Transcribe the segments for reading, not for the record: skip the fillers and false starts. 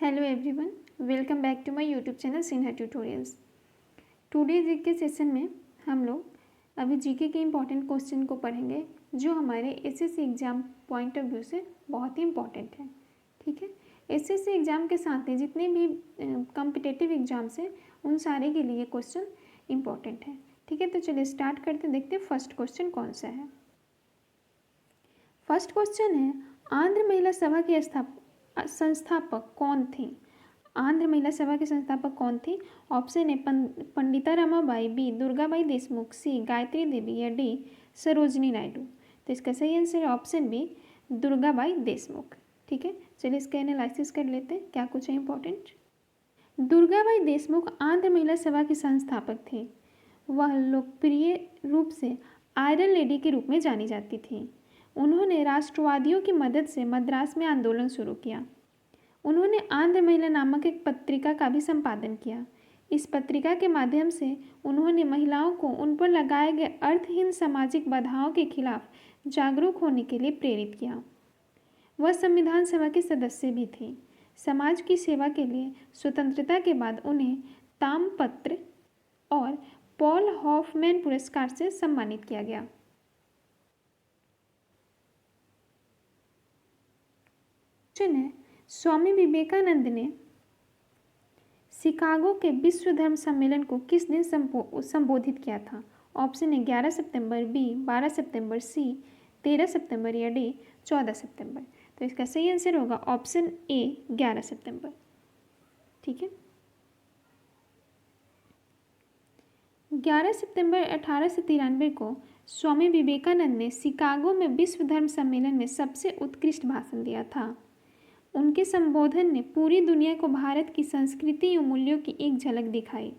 Hello everyone, welcome back to my YouTube channel Sinha tutorials. Today GK session में हम लोग अभी जीके के इम्पॉर्टेंट क्वेश्चन को पढ़ेंगे जो हमारे SSC exam point of view से बहुत ही इम्पॉर्टेंट है। ठीक है, एसएससी एग्ज़ाम के साथ ही जितने भी कॉम्पिटिटिव एग्ज़ाम्स हैं उन सारे के लिए क्वेश्चन इम्पॉर्टेंट है। ठीक है, तो चलिए स्टार्ट करते देखते हैं फर्स्ट क्वेश्चन कौन सा है। फर्स्ट क्वेश्चन है, आंध्र महिला सभा की संस्थापक कौन थी? आंध्र महिला सभा के संस्थापक कौन थी? Option A Pandita Ramabai, B Durgabai Deshmukh, सी गायत्री देवी या डी सरोजनी नायडू। तो इसका सही आंसर है ऑप्शन बी दुर्गाबाई देशमुख। ठीक है, चलिए इसका एनालिसिस कर लेते हैं क्या कुछ है इंपॉर्टेंट। दुर्गाबाई देशमुख आंध्र महिला सभा की संस्थापक थी। वह लोकप्रिय रूप से आयरन लेडी के रूप में जानी जाती थी। उन्होंने राष्ट्रवादियों की मदद से मद्रास में आंदोलन शुरू किया। उन्होंने आंध्र महिला नामक एक पत्रिका का भी संपादन किया। इस पत्रिका के माध्यम से उन्होंने महिलाओं को उन पर लगाए गए अर्थहीन सामाजिक बाधाओं के खिलाफ जागरूक होने के लिए प्रेरित किया। वह संविधान सभा के सदस्य भी थे। समाज की सेवा के लिए स्वतंत्रता के बाद उन्हें ताम्रपत्र और पॉल हॉफमैन पुरस्कार से सम्मानित किया गया। क्वेश्चन है, स्वामी विवेकानंद ने शिकागो के विश्व धर्म सम्मेलन को किस दिन संबोधित किया था? ऑप्शन है 11 सितंबर, बी 12 सितंबर, सी 13 सितंबर या डी 14 सितंबर। तो इसका सही आंसर होगा ऑप्शन ए 11 सितंबर। ठीक है, 11 सितंबर 1893 को स्वामी विवेकानंद ने शिकागो में विश्व धर्म सम्मेलन में सबसे उत्कृष्ट भाषण दिया था। उनके संबोधन ने पूरी दुनिया को भारत की संस्कृति और मूल्यों की एक झलक दिखाई।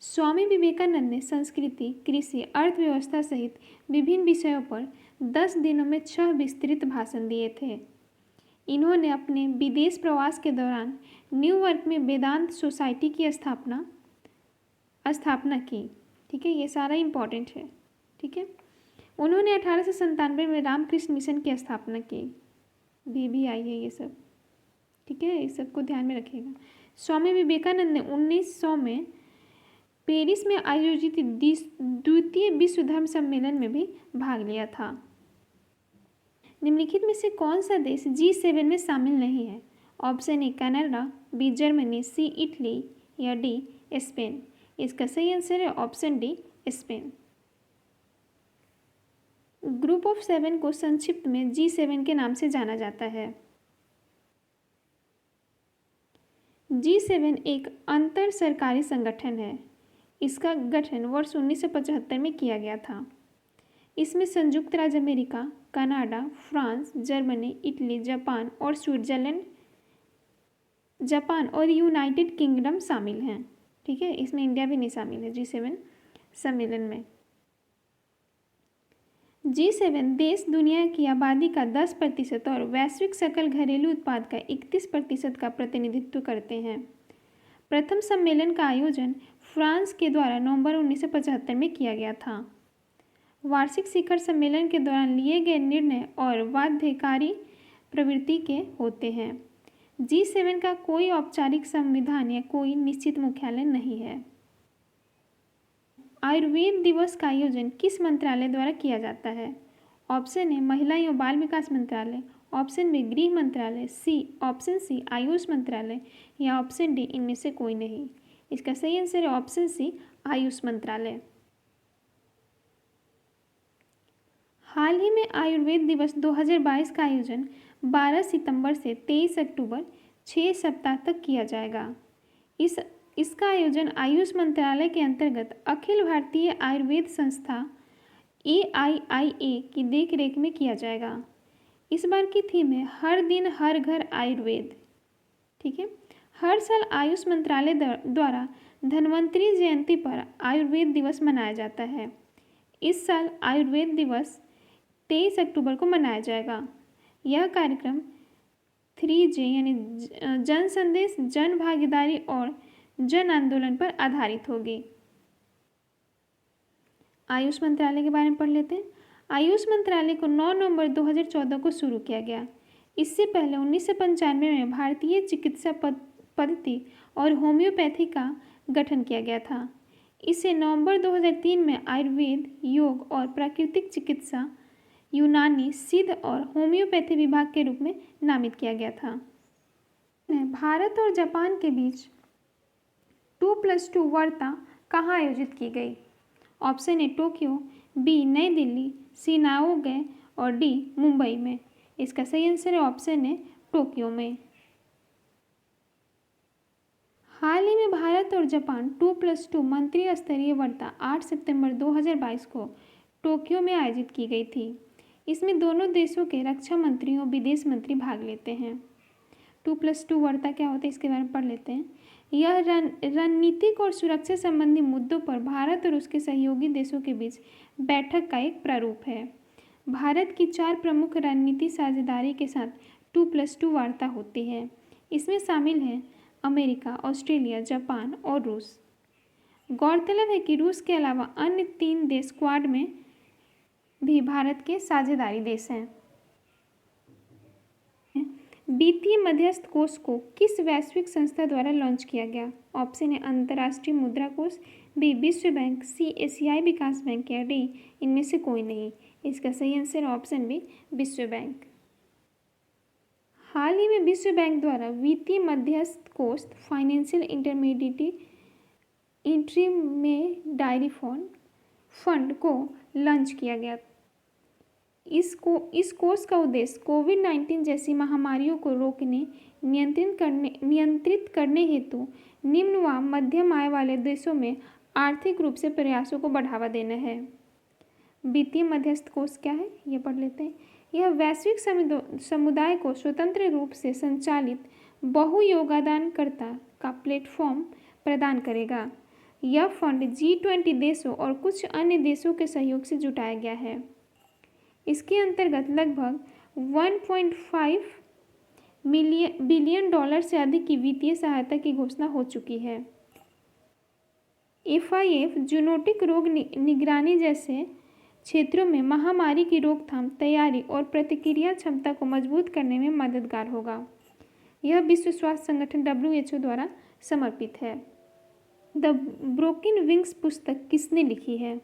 स्वामी विवेकानंद ने संस्कृति, कृषि, अर्थव्यवस्था सहित विभिन्न विषयों पर 10 दिनों में 6 विस्तृत भाषण दिए थे। इन्होंने अपने विदेश प्रवास के दौरान न्यूयॉर्क में वेदांत सोसाइटी की स्थापना की। ठीक है, ये सारा इम्पोर्टेंट है। ठीक है, उन्होंने 1897 में रामकृष्ण मिशन की स्थापना की। भी आई है ये सब। ठीक है, इस सबको ध्यान में रखिएगा। स्वामी विवेकानंद ने 1900 में पेरिस में आयोजित द्वितीय विश्व धर्म सम्मेलन में भी भाग लिया था। निम्नलिखित में से कौन सा देश G7 में शामिल नहीं है? Option A Canada, B Germany, C Italy या डी स्पेन। इसका सही आंसर है option D Spain. Group of 7 को संक्षिप्त में G7 के नाम से जाना जाता है। G7 एक अंतर सरकारी संगठन है। इसका गठन वर्ष 1975 में किया गया था। इसमें संयुक्त राज्य America, Canada, France, Germany, Italy, Japan और स्विट्जरलैंड, जापान और यूनाइटेड किंगडम शामिल हैं। ठीक है, इसमें इंडिया भी नहीं शामिल है G7 सम्मेलन में। G7 देश दुनिया की आबादी का 10% और वैश्विक सकल घरेलू उत्पाद का 31% का प्रतिनिधित्व करते हैं। प्रथम सम्मेलन का आयोजन फ्रांस के द्वारा नवंबर 1975 में किया गया था। वार्षिक शिखर सम्मेलन के दौरान लिए गए निर्णय और बाध्यकारी प्रवृत्ति के होते हैं। G7 का कोई औपचारिक संविधान या कोई निश्चित मुख्यालय नहीं है। आयुर्वेद दिवस का आयोजन किस मंत्रालय द्वारा किया जाता है? ऑप्शन है महिला एवं बाल विकास मंत्रालय, ऑप्शन बी गृह मंत्रालय, ऑप्शन सी आयुष मंत्रालय या ऑप्शन डी इनमें से कोई नहीं। इसका सही आंसर है ऑप्शन सी आयुष मंत्रालय। हाल ही में आयुर्वेद दिवस 2022 का आयोजन 12 सितंबर से 23 अक्टूबर 6 सप्ताह तक किया जाएगा। इसका आयोजन आयुष मंत्रालय के अंतर्गत अखिल भारतीय आयुर्वेद संस्था AIIA की देखरेख में किया जाएगा। इस बार की थीम है हर दिन हर घर आयुर्वेद। ठीक है, हर साल आयुष मंत्रालय द्वारा धन्वंतरी जयंती पर आयुर्वेद दिवस मनाया जाता है। इस साल आयुर्वेद दिवस 23 अक्टूबर को मनाया जाएगा। यह कार्यक्रम 3J यानी जन संदेश, जन भागीदारी और जन आंदोलन पर आधारित होगी। आयुष मंत्रालय के बारे में पढ़ लेते हैं। आयुष मंत्रालय को 9 नवंबर 2014 को शुरू किया गया। इससे पहले 1995 में भारतीय चिकित्सा पद्धति और होम्योपैथी का गठन किया गया था। इसे नवंबर 2003 में आयुर्वेद, योग और प्राकृतिक चिकित्सा, यूनानी, सिद्ध और होम्योपैथी विभाग के रूप में नामित किया गया था। भारत और जापान के बीच 2+2 वार्ता कहाँ आयोजित की गई? ऑप्शन ए टोक्यो, बी नई दिल्ली, सी नाओगे और डी मुंबई में। इसका सही आंसर है ऑप्शन ए टोक्यो में। हाल ही में भारत और जापान 2+2 मंत्री स्तरीय वार्ता 8 सितंबर 2022 को टोक्यो में आयोजित की गई थी। इसमें दोनों देशों के रक्षा मंत्री और विदेश मंत्री भाग लेते हैं। 2+2 वार्ता क्या होता है इसके बारे में पढ़ लेते हैं। यह रणनीतिक और सुरक्षा संबंधी मुद्दों पर भारत और उसके सहयोगी देशों के बीच बैठक का एक प्रारूप है। भारत की 4 प्रमुख रणनीति साझेदारी के साथ 2+2 वार्ता होती है। इसमें शामिल हैं अमेरिका, ऑस्ट्रेलिया, जापान और रूस। गौरतलब है कि रूस के अलावा अन्य 3 देश क्वाड में भी भारत के साझेदारी देश हैं। वित्तीय मध्यस्थ कोष को किस वैश्विक संस्था द्वारा लॉन्च किया गया? ऑप्शन ए अंतर्राष्ट्रीय मुद्रा कोष, बी विश्व बैंक, सी एशियाई विकास बैंक या डी इनमें से कोई नहीं। इसका सही आंसर ऑप्शन बी विश्व बैंक। हाल ही में विश्व बैंक द्वारा वित्तीय मध्यस्थ कोष फाइनेंशियल इंटरमीडिएरी फंड को लॉन्च किया गया। इस कोष का उद्देश्य कोविड-19 जैसी महामारियों को रोकने, नियंत्रित करने हेतु निम्न व मध्यम आय वाले देशों में आर्थिक रूप से प्रयासों को बढ़ावा देना है। वित्तीय मध्यस्थ कोष क्या है ये पढ़ लेते हैं। यह वैश्विक समुदाय को स्वतंत्र रूप से संचालित बहु योगदानकर्ता का प्लेटफॉर्म प्रदान करेगा। यह फंड G20 देशों और कुछ अन्य देशों के सहयोग से जुटाया गया है। इसके अंतर्गत लगभग 1.5 बिलियन डॉलर से अधिक की वित्तीय सहायता की घोषणा हो चुकी है। FIF जूनोटिक रोग निगरानी जैसे क्षेत्रों में महामारी की रोकथाम, तैयारी और प्रतिक्रिया क्षमता को मजबूत करने में मददगार होगा। यह विश्व स्वास्थ्य संगठन WHO द्वारा समर्पित है। द ब्रोकन विंग्स पुस्तक किसने लिखी है?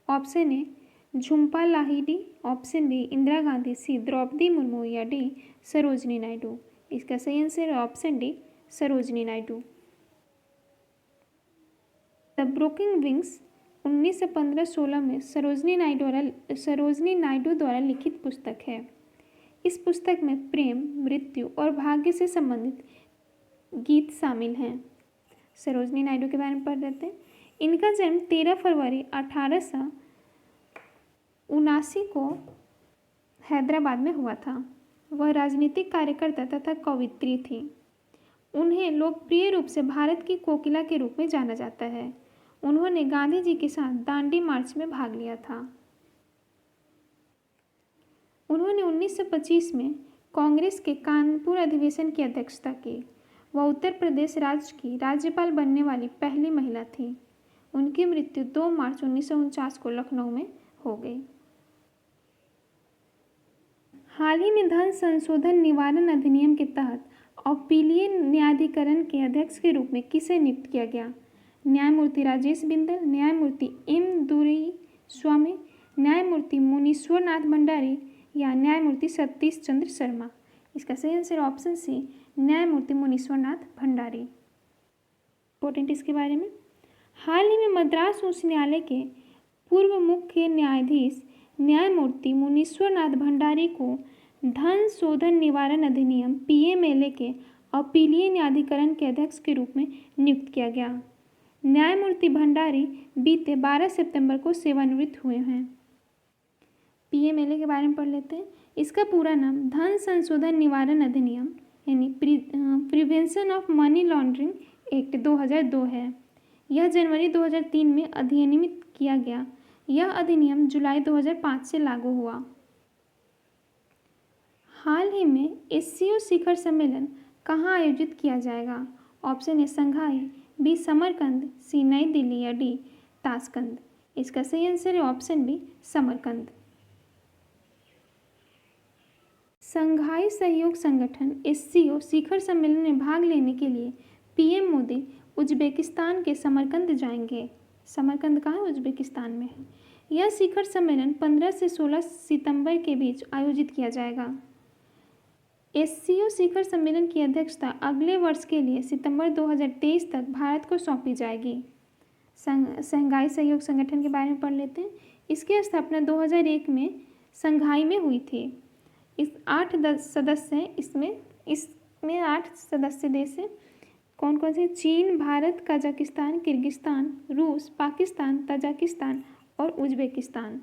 Option A Jhumpa Lahiri, option B Indira Gandhi, C Draupadi Murmu या डी सरोजनी नायडू। इसका सही आंसर है option D Sarojini Naidu. The broken wings 1915-16 में सरोजनी नायडू द्वारा लिखित पुस्तक है। इस पुस्तक में प्रेम, मृत्यु और भाग्य से संबंधित गीत शामिल हैं। सरोजनी नायडू के बारे में पढ़ लेते हैं। इनका जन्म 13 फरवरी 1879 को हैदराबाद में हुआ था। वह राजनीतिक कार्यकर्ता तथा कवयित्री थी। उन्हें लोकप्रिय रूप से भारत की कोकिला के रूप में जाना जाता है। उन्होंने गांधी जी के साथ दांडी मार्च में भाग लिया था। उन्होंने 1925 में कांग्रेस के कानपुर अधिवेशन की अध्यक्षता की। वह उत्तर प्रदेश राज्य की राज्यपाल बनने वाली पहली महिला थी। उनकी मृत्यु 2 मार्च 1949 को लखनऊ में हो गई। हाल ही में धन संशोधन निवारण अधिनियम के तहत अपीलीय न्यायाधिकरण के अध्यक्ष के रूप में किसे नियुक्त किया गया? न्यायमूर्ति राजेश बिंदल, न्यायमूर्ति M दुराईस्वामी, न्यायमूर्ति मुनीश्वर नाथ भंडारी या न्यायमूर्ति सतीश चंद्र शर्मा। इसका सही आंसर ऑप्शन सी न्यायमूर्ति मुनीश्वर नाथ भंडारी। इंपॉर्टेंट इसके बारे में। हाल ही में मद्रास उच्च न्यायालय के पूर्व मुख्य न्यायाधीश न्यायमूर्ति मुनीश्वर नाथ भंडारी को धन शोधन निवारण अधिनियम PMLA के अपीलीय न्यायाधिकरण के अध्यक्ष के रूप में नियुक्त किया गया। न्यायमूर्ति भंडारी बीते 12 सितंबर को सेवानिवृत्त हुए हैं। PMLA के बारे में पढ़ लेते हैं। इसका पूरा नाम धन संशोधन निवारण अधिनियम यानी prevention of money laundering act 2002 है। यह जनवरी 2003 में अधिनियमित किया गया। यह अधिनियम जुलाई 2005 से लागू हुआ। हाल ही में SCO शिखर सम्मेलन कहाँ आयोजित किया जाएगा? Option A Shanghai, B Samarkand, C नई दिल्ली या डी ताशकंद। इसका सही आंसर है ऑप्शन बी समरकंद। संघाई सहयोग संगठन SCO शिखर सम्मेलन में भाग लेने के लिए PM मोदी उज्बेकिस्तान के समरकंद जाएंगे। समरकंद कहाँ है? उज्बेकिस्तान में है। यह शिखर सम्मेलन 15 से 16 सितंबर के बीच आयोजित किया जाएगा। SCO शिखर सम्मेलन की अध्यक्षता अगले वर्ष के लिए सितंबर 2023 तक भारत को सौंपी जाएगी। संघाई सहयोग संगठन के बारे में पढ़ लेते हैं। इसकी स्थापना 2001 में संघाई में हुई थी। इस 8 सदस्य हैं। इसमें 8 सदस्य देश हैं। कौन कौन से? चीन, भारत, कजाकिस्तान, किर्गिस्तान, रूस, पाकिस्तान, तजाकिस्तान और उज्बेकिस्तान।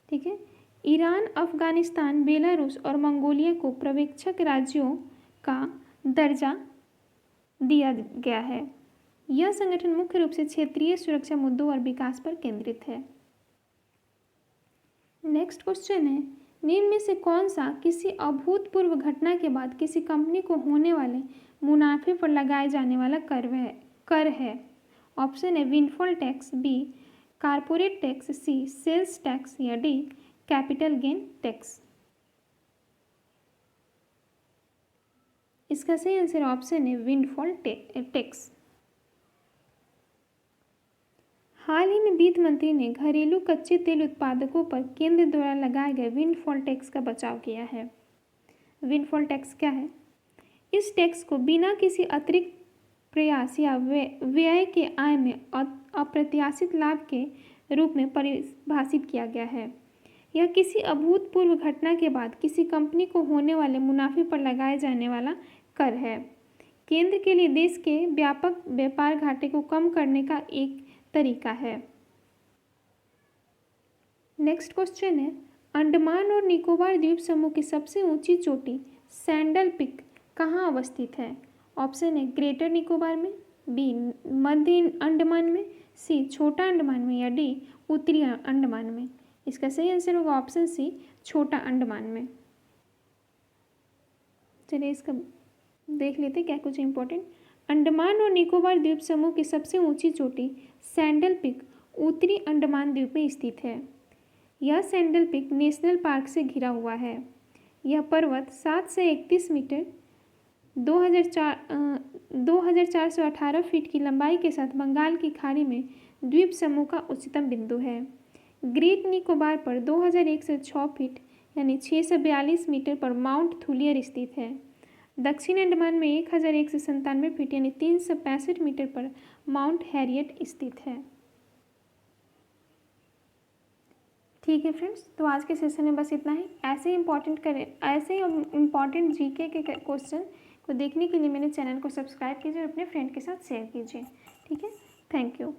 ठीक है। ईरान, अफगानिस्तान, बेलारूस और मंगोलिया को पर्यवेक्षक राज्यों का दर्जा दिया गया है। यह संगठन मुख्य रूप से क्षेत्रीय सुरक्षा मुद्दों और विकास पर केंद्रित है। नेक्स्ट क्वेश्चन है, निम्न में से कौन सा किसी अभूतपूर्व घटना के बाद किसी कंपनी को होने वाले मुनाफे पर लगाए जाने वाला कर है? ऑप्शन है windfall tax, B corporate tax, C sales tax या डी कैपिटल गेन टैक्स। इसका सही आंसर ऑप्शन है विंडफॉल टैक्स। हाल ही में वित्त मंत्री ने घरेलू कच्चे तेल उत्पादकों पर केंद्र द्वारा लगाए गए विंडफॉल टैक्स का बचाव किया है। विंडफॉल टैक्स क्या है? इस टैक्स को बिना किसी अतिरिक्त प्रयास या व्यय के आय में अप्रत्याशित लाभ के रूप में परिभाषित किया गया है। यह किसी अभूतपूर्व घटना के बाद किसी कंपनी को होने वाले मुनाफे पर लगाए जाने वाला कर है। केंद्र के लिए देश के व्यापक व्यापार घाटे को कम करने का एक तरीका है। नेक्स्ट क्वेश्चन है, अंडमान और निकोबार द्वीप समूह की सबसे ऊंची चोटी सैंडल पीक कहाँ अवस्थित है? ऑप्शन है ग्रेटर निकोबार में, बी मध्य अंडमान में, सी छोटा अंडमान में या डी उत्तरी अंडमान में। इसका सही आंसर होगा ऑप्शन सी छोटा अंडमान में। चलिए इसका देख लेते हैं क्या कुछ इंपॉर्टेंट। अंडमान और निकोबार द्वीप समूह की सबसे ऊंची चोटी सैंडल पीक उत्तरी अंडमान द्वीप में स्थित है। यह सैंडल पीक नेशनल पार्क से घिरा हुआ है। यह पर्वत 7 से 31 मीटर 2418 फीट की लंबाई के साथ बंगाल की खाड़ी में द्वीप समूह का उच्चतम बिंदु है। ग्रेट निकोबार पर 2106 फीट यानी 642 मीटर पर माउंट थुलियर स्थित है। दक्षिण अंडमान में 1197 फीट यानी 365 मीटर पर माउंट हैरियट स्थित है। ठीक है फ्रेंड्स, तो आज के सेशन में बस इतना ही। ऐसे ही इम्पॉर्टेंट जीके के क्वेश्चन को देखने के लिए मेरे चैनल को सब्सक्राइब कीजिए और अपने फ्रेंड के साथ शेयर कीजिए। ठीक है, थैंक यू।